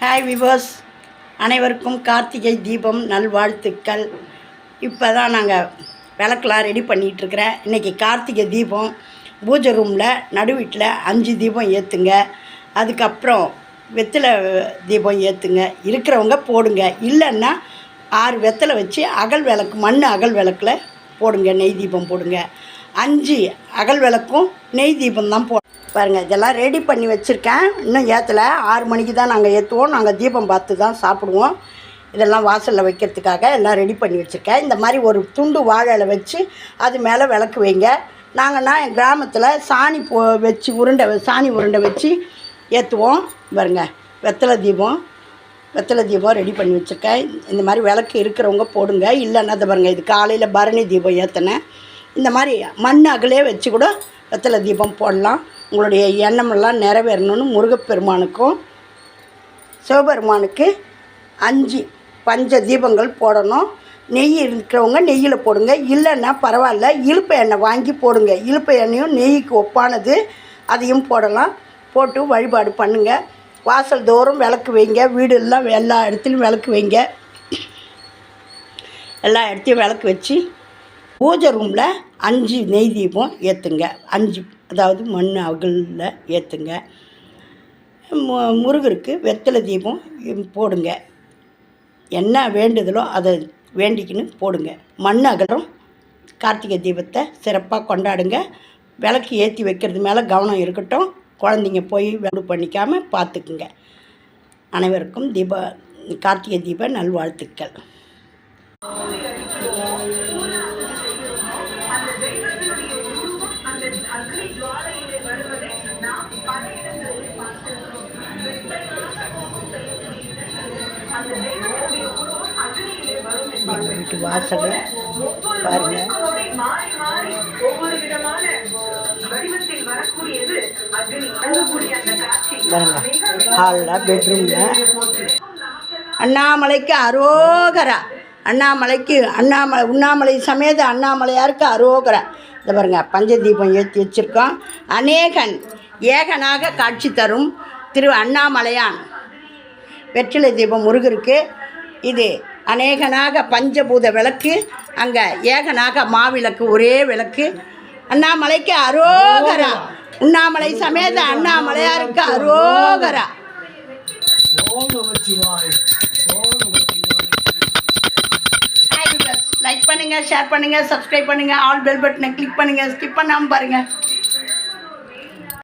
Hi viewers, அனைவருக்கும் கார்த்திகை தீபம் நல்வாழ்த்துக்கள். இப்போ தான் நாங்கள் விளக்கெலாம் ரெடி பண்ணிகிட்ருக்கிறேன். இன்றைக்கி கார்த்திகை தீபம் பூஜை ரூமில் நடுவீட்டில் 5 தீபம் ஏற்றுங்க. அதுக்கப்புறம் வெத்தலை தீபம் ஏற்றுங்க. இருக்கிறவங்க போடுங்க, இல்லைன்னா 6 வெத்தலை வச்சு அகல் விளக்கு, மண் அகல் விளக்கில் போடுங்க, நெய் தீபம் போடுங்க. 5 அகல் விளக்கும் நெய் தீபம் தான் பாருங்கள். இதெல்லாம் ரெடி பண்ணி வச்சுருக்கேன். இன்னும் ஏற்றலை. 6 மணிக்கு தான் நாங்கள் ஏற்றுவோம். நாங்கள் தீபம் பார்த்து தான் சாப்பிடுவோம். இதெல்லாம் வாசலில் வைக்கிறதுக்காக எல்லாம் ரெடி பண்ணி வச்சுருக்கேன். இந்த மாதிரி ஒரு துண்டு வாழை வச்சு அது மேலே விளக்கு வைங்க. நாங்கள்னா என் கிராமத்தில் சாணி வச்சு சாணி உருண்டை வச்சு ஏற்றுவோம். பாருங்க, வெத்தலை தீபம் ரெடி பண்ணி வச்சுருக்கேன். இந்த மாதிரி விளக்கு இருக்கிறவங்க போடுங்க, இல்லைன்னா அதை பாருங்கள், இது காலையில் பரணி தீபம் ஏற்றினேன். இந்த மாதிரி மண் அகலே வச்சு கூட வெத்தலை தீபம் போடலாம். உங்களுடைய எண்ணமெல்லாம் நிறைவேறணும்னு முருகப்பெருமானுக்கும் சிவபெருமானுக்கு 5 பஞ்ச தீபங்கள் போடணும். நெய் இருக்கிறவங்க நெய்யில் போடுங்க, இல்லைன்னா பரவாயில்ல, இழுப்பை எண்ணெய் வாங்கி போடுங்க. இழுப்பை எண்ணெயும் நெய்க்கு ஒப்பானது, அதையும் போடலாம். போட்டு வழிபாடு பண்ணுங்கள். வாசல் தோறும் விளக்கு வைங்க. வீடு எல்லாம் எல்லா இடத்துலையும் விளக்கு வைங்க. எல்லா இடத்தையும் விளக்கு வச்சு பூஜை ரூமில் 5 நெய் தீபம் ஏற்றுங்க. 5, அதாவது மண் அகலில் ஏற்றுங்க. முருகருக்கு வெத்தலை தீபம் போடுங்க. என்ன வேண்டுதலோ அதை வேண்டிக்கின்னு போடுங்க. மண் அகலும் கார்த்திகை தீபத்தை சிறப்பாக கொண்டாடுங்க. விளக்கு ஏற்றி வைக்கிறது மேலே கவனம் இருக்கட்டும். குழந்தைங்க போய் வேடு பண்ணிக்காமல் பார்த்துக்குங்க. அனைவருக்கும் கார்த்திகை தீப நல்வாழ்த்துக்கள். எங்கள் வீட்டு வாசல் பாருங்கள். ஹாலில் பெட்ரூமில் அண்ணாமலைக்கு அரோகரா, உண்ணாமலை சமேத அண்ணாமலையாருக்கு அரோகரா. இதை பாருங்கள், பஞ்சதீபம் ஏற்றி வச்சுருக்கோம். ஏகனாக காட்சி தரும் திரு அண்ணாமலையான் வெற்றிலை தீபம் முருகருக்கு. இது அநேகனாக பஞ்சபூத விளக்கு, அங்கே ஏகனாக மாவிளக்கு, ஒரே விளக்கு. அண்ணாமலைக்கு அரோகரா, உண்ணாமலை சமேத அண்ணாமலையாருக்கு அரோகரா. லைக் பண்ணுங்கள், ஷேர் பண்ணுங்கள், சப்ஸ்கிரைப் பண்ணுங்கள், ஆல் பெல் பட்டனை கிளிக் பண்ணுங்கள். ஸ்கிப் பண்ணாமல் பாருங்கள்.